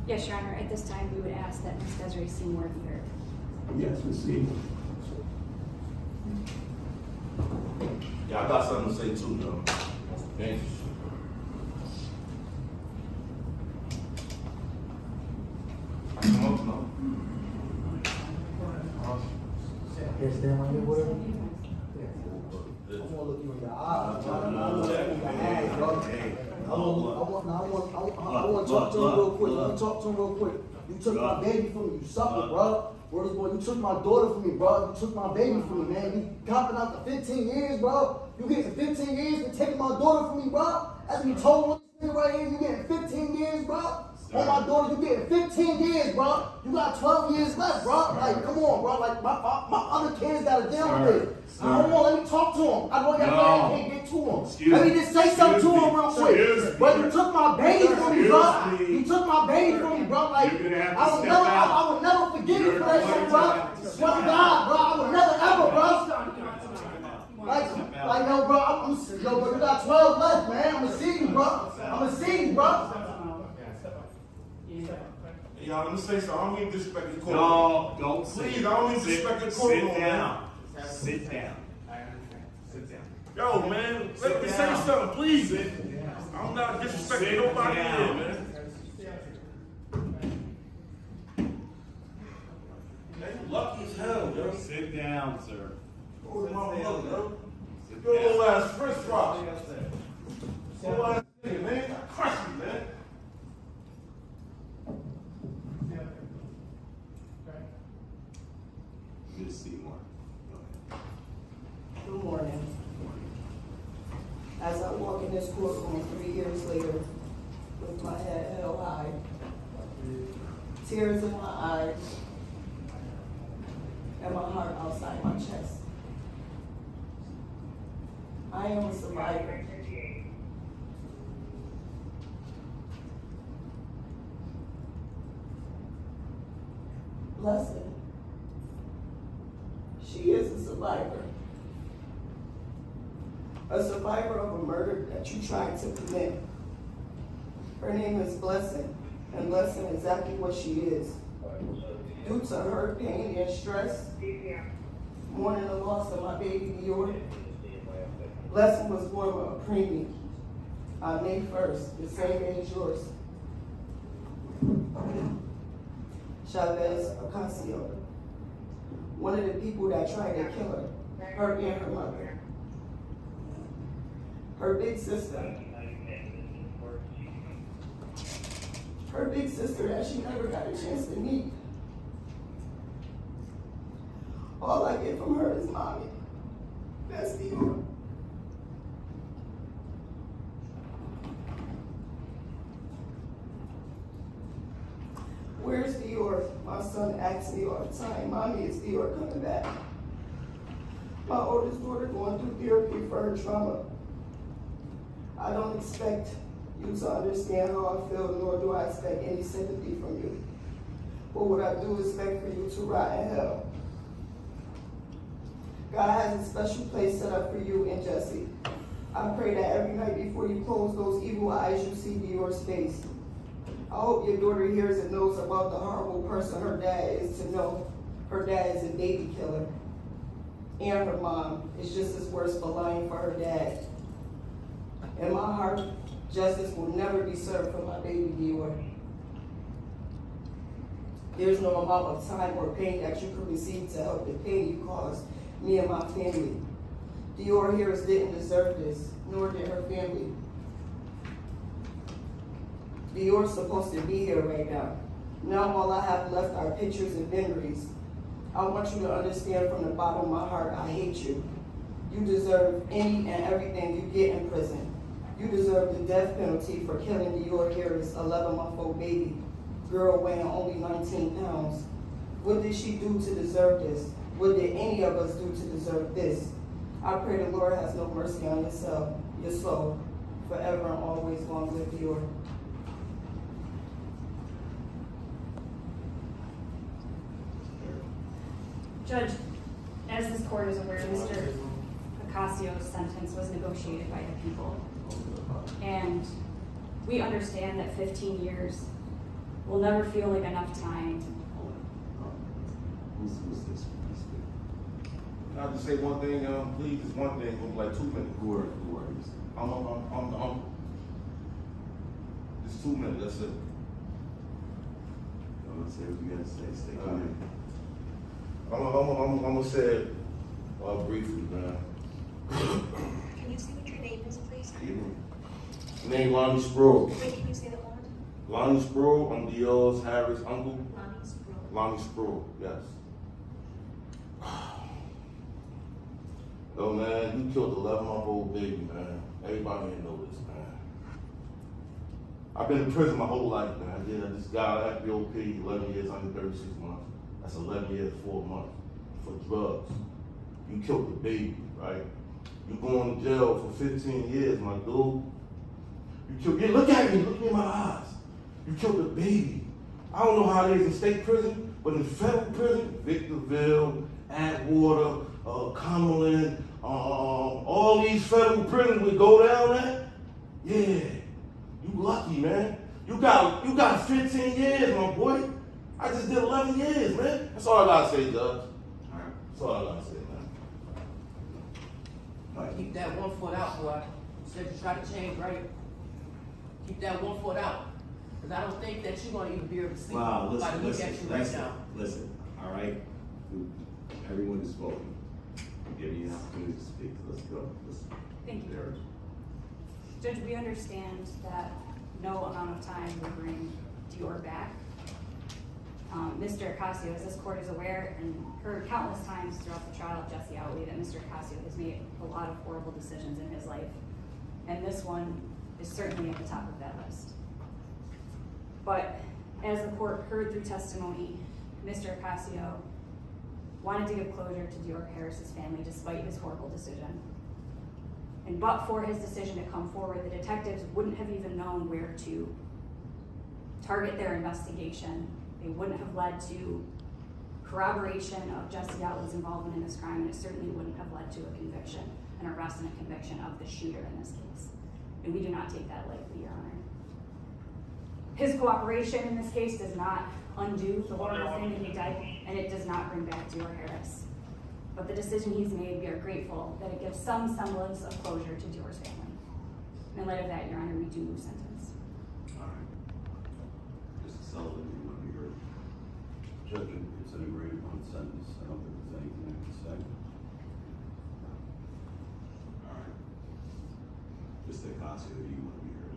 Yes, Your Honor. At this time, we would ask that Ms. Desiree Seymour be heard. Yes, Ms. Seymour. Yeah, I got something to say too, though. Thank you. Come on, no. Here, stand right here with her. I want to look you in your eyes. I want to look you in your eyes, bro. I want to talk to him real quick. Let me talk to him real quick. You took my baby from me. You sucker, bro. Word is, boy, you took my daughter from me, bro. You took my baby from me, man. You copping out the 15 years, bro. You getting 15 years for taking my daughter from me, bro. As we told on this right here, you getting 15 years, bro. On my daughter, you getting 15 years, bro. You got 12 years left, bro. Like, come on, bro. Like, my other kids gotta deal with it. Hold on, let me talk to him. I know y'all can't get to him. Let me just say something to him real quick. Bro, you took my baby from me, bro. You took my baby from me, bro. Like, I would never forgive you for that shit, bro. Swear to God, bro. I would never ever, bro. Like, yo, bro, yo, bro, you got 12 left, man. I'ma see you, bro. I'ma see you, bro. Y'all, let me say something. I don't mean to disrespect the court. No, don't Please, I don't mean to disrespect the court. Sit down. Sit down. Sit down. Yo, man, let me say something, please. I'm not disrespecting nobody here, man. Man, you lucky as hell, yo. Sit down, sir. Oh, my mother, yo. Your little ass French fry. Little ass nigga, man. Crush you, man. Ms. Seymour. Good morning. As I walk in this courtroom 3 years later, with my head held high, tears in my eyes, and my heart outside my chest, I am a survivor. Blessed. She is a survivor. A survivor of a murder that you tried to commit. Her name is Blessing, and Blessing is exactly what she is. Due to her pain and stress, mourning the loss of my baby Dior, Blessing was born with a preemie on May 1st, the same day as yours. Chavez Ocasio, one of the people that tried to kill her and her mother. Her big sister that she never got a chance to meet. All I get from her is mommy. That's Dior. Where's Dior? My son asks me all the time, Mommy, is Dior coming back? My oldest daughter going through therapy for her trauma. I don't expect you to understand how I feel, nor do I expect any sympathy from you. But what I do expect for you to rot in hell. God has a special place set up for you and Jesse. I pray that every night before you close those evil eyes, you see Dior's face. I hope your daughter hears and knows about the horrible person her dad is to know. Her dad is a baby killer. And her mom is just as worse for lying for her dad. In my heart, justice will never be served for my baby Dior. There's no amount of time or pain that you could receive to help the pain you caused me and my family. Dior Harris didn't deserve this, nor did her family. Dior's supposed to be here right now. Now all I have left are pictures and memories. I want you to understand from the bottom of my heart, I hate you. You deserve any and everything you get in prison. You deserve the death penalty for killing Dior Harris, 11-month-old baby, girl weighing only 19 pounds. What did she do to deserve this? What did any of us do to deserve this? I pray the Lord has no mercy on your soul, forever and always going with Dior. Judge, as this court is aware, Mr. Ocasio's sentence was negotiated by the people. And we understand that 15 years will never feel like enough time. Who's this? Can I just say one thing, please? Just one thing, for like 2 minutes. Who are these? I'm just 2 minutes, that's it. Don't say what you gotta say. Stay quiet. I'm gonna say it briefly, man. Can you say what your name is, please? Name Lonnie Sproul. Wait, can you say that one? Lonnie Sproul, I'm Dior Harris' uncle. Lonnie Sproul. Lonnie Sproul, yes. Yo, man, you killed 11-month-old baby, man. Everybody didn't know this, man. I've been in prison my whole life, man. I just got FBOP, 11 years, 136 months. That's 11 years, 4 months for drugs. You killed the baby, right? You going to jail for 15 years, my dude. You killed, yeah, look at me in my eyes. You killed the baby. I don't know how it is in state prison, but in federal prison, Victorville, Atwater, Cumberland, all these federal prisons we go down at, yeah, you lucky, man. You got 15 years, my boy. I just did 11 years, man. That's all I gotta say, Judge. All right. That's all I gotta say, man. All right. Keep that 1 foot out, boy. You said you try to change, right? Keep that 1 foot out. Cause I don't think that you're gonna even be able to sleep. Wow, if I look at you right listen, now. listen, all right? Everyone is spoken. I'm giving you an opportunity to speak. Let's go. Listen. Thank you. There. Judge, we understand that no amount of time will bring Dior back. Mr. Ocasio, as this court is aware, and heard countless times throughout the trial of Jesse Outley, that Mr. Ocasio has made a lot of horrible decisions in his life. And this one is certainly at the top of that list. But as the court heard through testimony, Mr. Ocasio wanted to give closure to Dior Harris's family despite his horrible decision. And but for his decision to come forward, the detectives wouldn't have even known where to target their investigation. They wouldn't have led to corroboration of Jesse Outley's involvement in this crime, and it certainly wouldn't have led to a conviction, an arrest and a conviction of the shooter in this case. And we do not take that lightly, Your Honor. His cooperation in this case does not undo the horrible thing that he did, and it does not bring back Dior Harris. But the decision he's made, we are grateful that it gives some semblance of closure to Dior's family. In light of that, Your Honor, we do move sentence. All right. Mr. Sullivan, you want to be heard? Judge, it's an agreed upon sentence. I don't think there's anything I can say. All right. Mr. Ocasio, you want to be heard?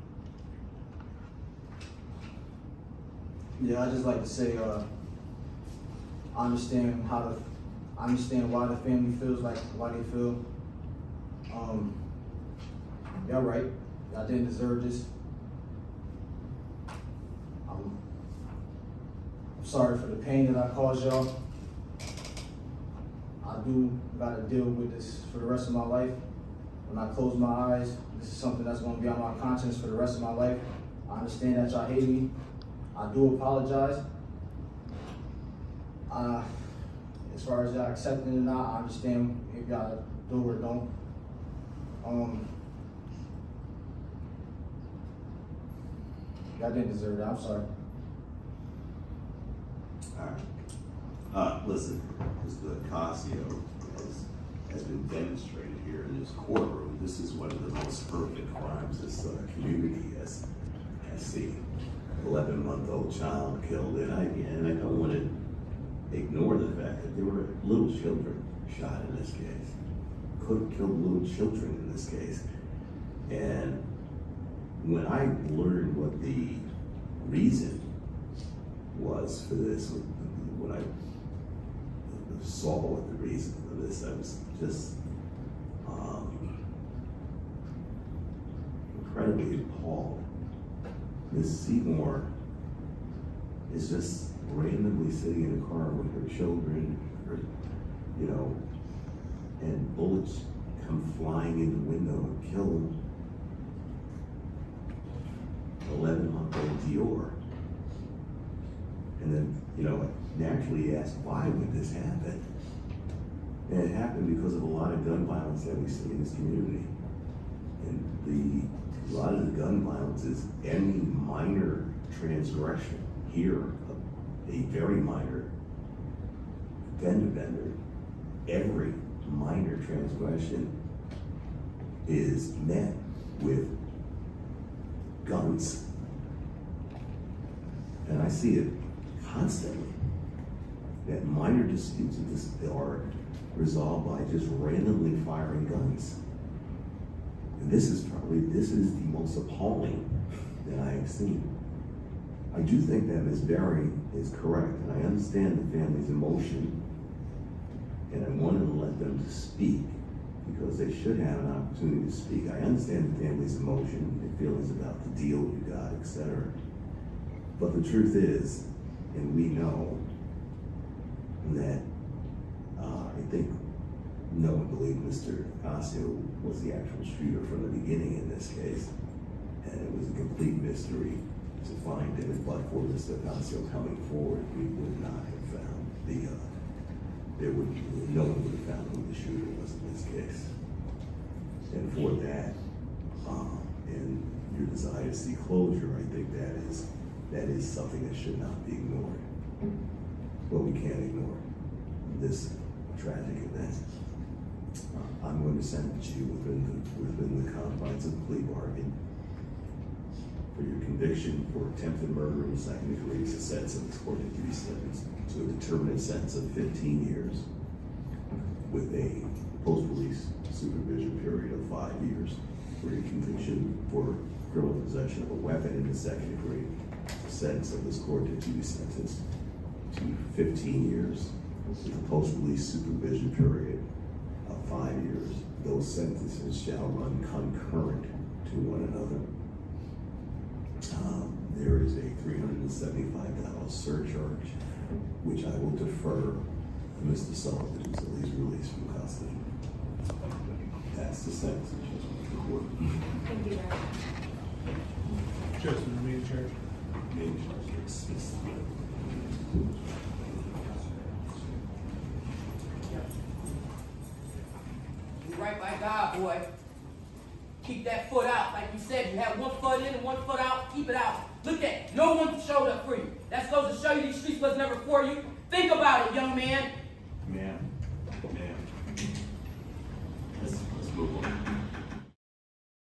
Yeah, I just like to say, I understand why the family feels like why they feel. Y'all right. Y'all didn't deserve this. I'm sorry for the pain that I caused y'all. I do gotta deal with this for the rest of my life. When I close my eyes, this is something that's gonna be on my conscience for the rest of my life. I understand that y'all hate me. I do apologize. As far as y'all accepting it or not, I understand if y'all do or don't. Y'all didn't deserve that, I'm sorry. All right. Listen, Mr. Ocasio has been demonstrated here in this courtroom. This is one of the most horrific crimes this community has seen. 11-month-old child killed, and I don't want to ignore the fact that there were little children shot in this case. Could have killed little children in this case. And when I learned what the reason was for this, when I saw what the reason for this, I was just incredibly appalled. Miss Seymour is just randomly sitting in a car with her children, and bullets come flying in the window and kill 11-month-old Dior. And then, naturally ask, why would this happen? And it happened because of a lot of gun violence that we see in this community. And a lot of the gun violence is any minor transgression here, a very minor bender, every minor transgression is met with guns. And I see it constantly, that minor disputes are resolved by just randomly firing guns. And this is the most appalling that I have seen. I do think that Ms. Berry is correct, and I understand the family's emotion, and I wanted to let them to speak, because they should have an opportunity to speak. I understand the family's emotion, their feelings about the deal you got, etc. But the truth is, and we know, that I think no one believed Mr. Ocasio was the actual shooter from the beginning in this case. And it was a complete mystery to find him, but for Mr. Ocasio coming forward, we would not have found no one would have found who the shooter was in this case. And for that, and your desire to see closure, I think that is something that should not be ignored. But we can't ignore this tragic event. I'm going to sentence you within the confines of the plea bargain for your conviction for attempted murder in the second degree. It's a sentence of this court to be sentenced to a determinate sentence of 15 years with a post-release supervision period of 5 years for your conviction for criminal possession of a weapon in the second degree. The sentence of this court to be sentenced to 15 years with a post-release supervision period of 5 years. Those sentences shall run concurrent to one another. There is a $375 surcharge, which I will defer to Mr. Sullivan until he's released from custody. That's the sentence. Thank you, Judge. Just in the main charge. You're right by God, boy. Keep that foot out. Like you said, you have one foot in and one foot out. Keep it out. Look at, no one showed up for you. That goes to show you these streets was never for you. Think about it, young man. Ma'am. Let's move on.